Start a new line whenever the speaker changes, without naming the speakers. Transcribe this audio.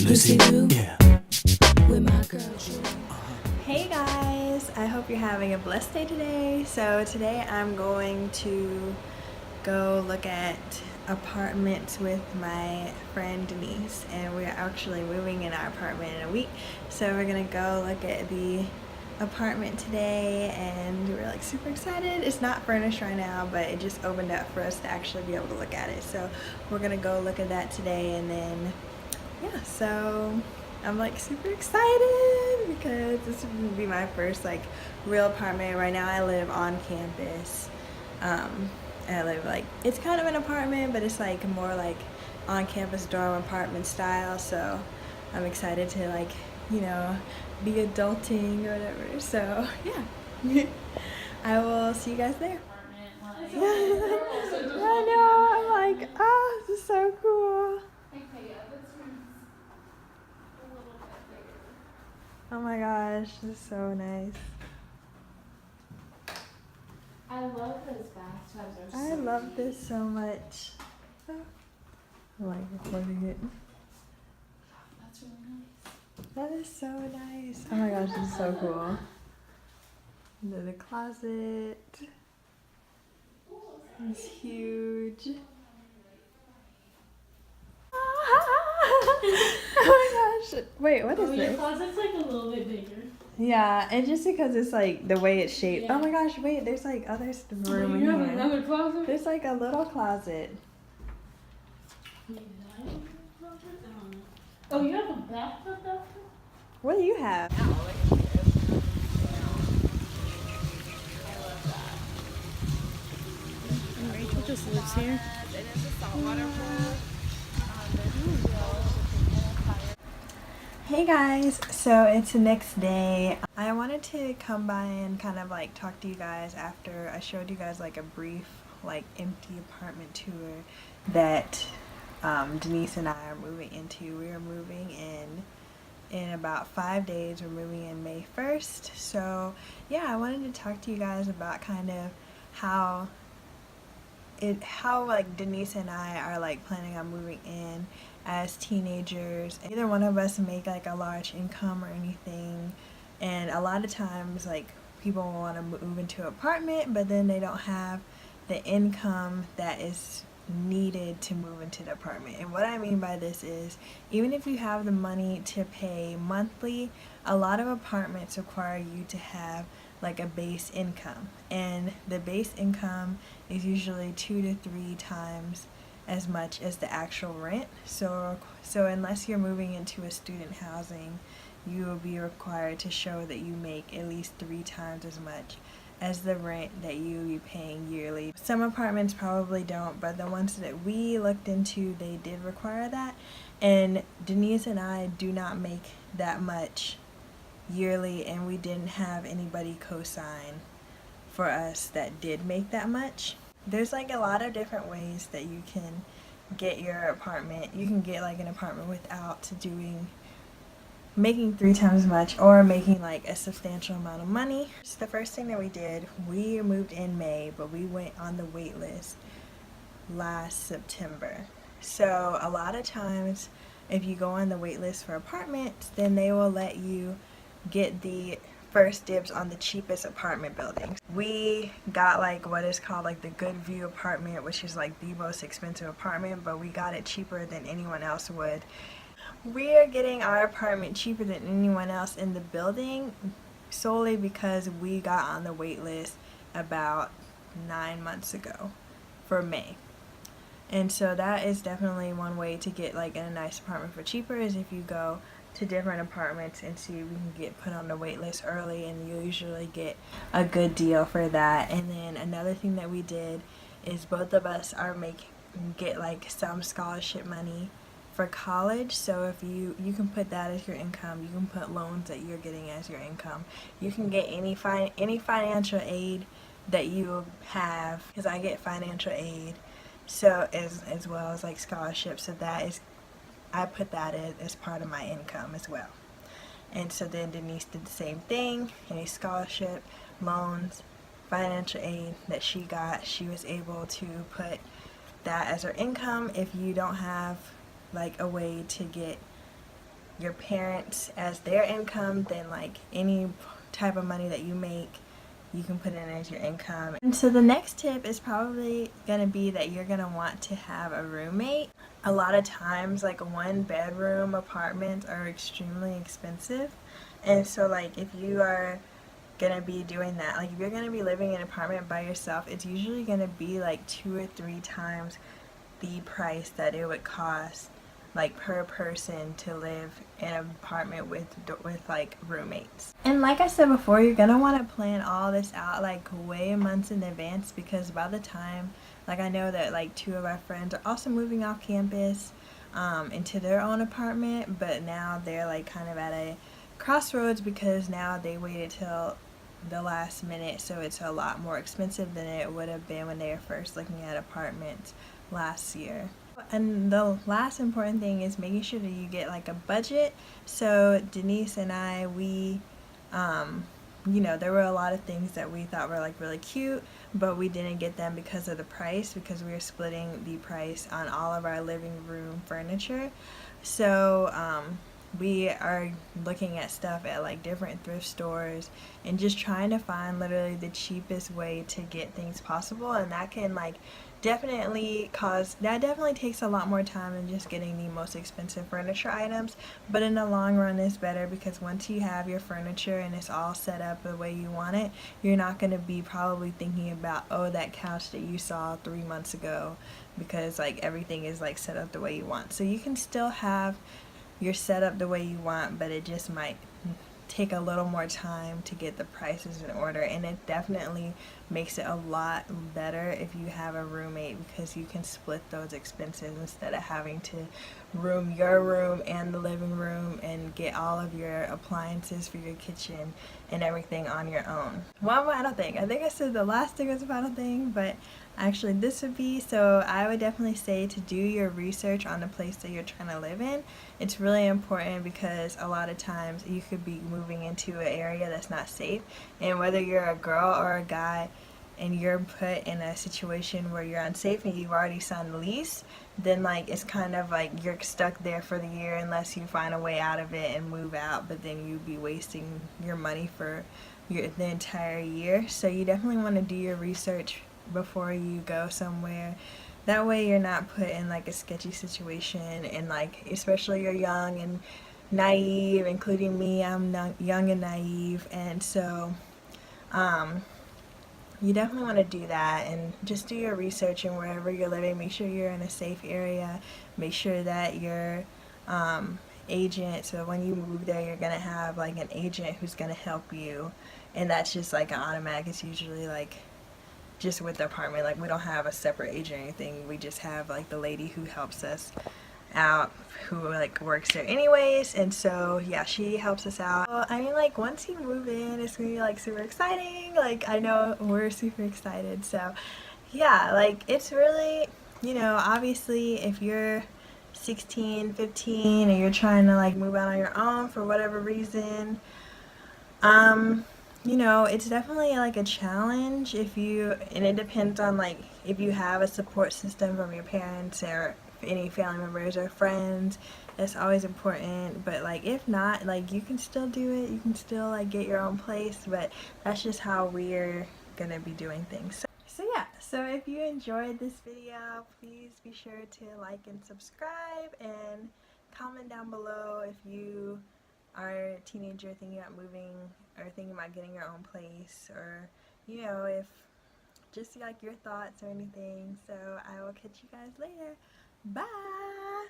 Yeah.
Hey guys, I hope you're having a blessed day today. So today I'm going to go look at apartments with my friend Denise, and we're actually moving in our apartment in a week. So we're gonna go look at the apartment today, and we're like super excited. It's not furnished right now, but it just opened up for us to actually be able to look at it. So we're gonna go look at that today, and then yeah, so I'm like super excited because this would be my first like real apartment. Right now I live on campus. I live like, it's kind of an apartment, but it's like more like on campus dorm apartment style. So I'm excited to like, you know, be adulting or whatever. So yeah, I will see you guys there. I know, I'm like, oh, this is so cool. Oh my gosh, this is so nice.
I love those bathtubs.
I love this so much. I like recording it.
That's really nice.
That is so nice. Oh my gosh, this is so cool. And then the closet. It's huge. Oh my gosh. Wait, what is
Your
this?
closet's like a little bit bigger.
Yeah, and just because it's like the way it's shaped.
Yeah.
Oh my gosh, wait, there's like other room in
You have
here.
another closet?
There's like a little closet.
Oh, you have a bathtub though?
What do you have?
Rachel just lives here.
Hey guys, so it's the next day. I wanted to come by and kind of like talk to you guys after I showed you guys like a brief like empty apartment tour that Denise and I are moving into. We are moving in about 5 days. We're moving in May 1st. So yeah, I wanted to talk to you guys about kind of how like Denise and I are like planning on moving in as teenagers. Neither one of us make like a large income or anything, and a lot of times like people want to move into an apartment but then they don't have the income that is needed to move into the apartment. And what I mean by this is, even if you have the money to pay monthly, a lot of apartments require you to have like a base income, and the base income is usually 2 to 3 times as much as the actual rent. So unless you're moving into a student housing, you will be required to show that you make at least 3 times as much as the rent that you be paying yearly. Some apartments probably don't, but the ones that we looked into, they did require that. And Denise and I do not make that much yearly, and we didn't have anybody co-sign for us that did make that much. There's like a lot of different ways that you can get your apartment. You can get like an apartment without making 3 times as much or making like a substantial amount of money. So the first thing that we did, we moved in May, but we went on the wait list last September. So a lot of times if you go on the wait list for apartments, then they will let you get the first dibs on the cheapest apartment buildings. We got like what is called like the Good View apartment, which is like the most expensive apartment, but we got it cheaper than anyone else would. We are getting our apartment cheaper than anyone else in the building solely because we got on the wait list about 9 months ago for May. And so that is definitely one way to get like a nice apartment for cheaper, is if you go to different apartments and see if you can get put on the wait list early, and you usually get a good deal for that. And then another thing that we did is both of us are get like some scholarship money for college. So if you can put that as your income, you can put loans that you're getting as your income. You can get any financial aid that you have, because I get financial aid, so as well as like scholarships. So that is, I put that as part of my income as well. And so then Denise did the same thing. Any scholarship, loans, financial aid that she got, she was able to put that as her income. If you don't have like a way to get your parents as their income, then like any type of money that you make, you can put in as your income. And so the next tip is probably going to be that you're going to want to have a roommate. A lot of times like 1-bedroom apartments are extremely expensive, and so like if you are gonna be doing that, like if you're gonna be living in an apartment by yourself, it's usually gonna be like 2 or 3 times the price that it would cost like per person to live in an apartment with like roommates. And like I said before, you're gonna want to plan all this out like way months in advance, because by the time, like I know that like 2 of our friends are also moving off campus into their own apartment, but now they're like kind of at a crossroads because now they waited till the last minute, so it's a lot more expensive than it would have been when they were first looking at apartments last year. And the last important thing is making sure that you get like a budget. So Denise and I, we you know, there were a lot of things that we thought were like really cute, but we didn't get them because of the price, because we were splitting the price on all of our living room furniture. So we are looking at stuff at like different thrift stores and just trying to find literally the cheapest way to get things possible, and that can like definitely takes a lot more time than just getting the most expensive furniture items, but in the long run it's better, because once you have your furniture and it's all set up the way you want it, you're not going to be probably thinking about, oh, that couch that you saw 3 months ago, because like everything is like set up the way you want. So you can still have your setup the way you want, but it just might take a little more time to get the prices in order, and it definitely makes it a lot better if you have a roommate, because you can split those expenses instead of having to room your room and the living room and get all of your appliances for your kitchen and everything on your own. One final thing, I think I said the last thing was a final thing, but actually this would be, so I would definitely say to do your research on the place that you're trying to live in. It's really important, because a lot of times you could be moving into an area that's not safe, and whether you're a girl or a guy and you're put in a situation where you're unsafe and you've already signed the lease, then like it's kind of like you're stuck there for the year unless you find a way out of it and move out, but then you'd be wasting your money for the entire year. So you definitely want to do your research before you go somewhere. That way you're not put in like a sketchy situation, and like especially you're young and naive, including me, I'm young and naive, and so you definitely want to do that and just do your research, and wherever you're living, make sure you're in a safe area, make sure that your agent, so when you move there you're going to have like an agent who's going to help you, and that's just like an automatic. It's usually like just with the apartment, like we don't have a separate agent or anything, we just have like the lady who helps us out who like works there anyways, and so yeah, she helps us out. Well, I mean, like once you move in, it's gonna be like super exciting. Like I know we're super excited, so yeah, like it's really, you know, obviously if you're 16, 15 and you're trying to like move out on your own for whatever reason, you know, it's definitely like a challenge if you, and it depends on like if you have a support system from your parents or any family members or friends. That's always important, but like if not, like you can still do it, you can still like get your own place, but that's just how we're gonna be doing things. So yeah, so if you enjoyed this video, please be sure to like and subscribe, and comment down below if you are a teenager thinking about moving or thinking about getting your own place, or you know, if just like your thoughts or anything. So I will catch you guys later. Bye!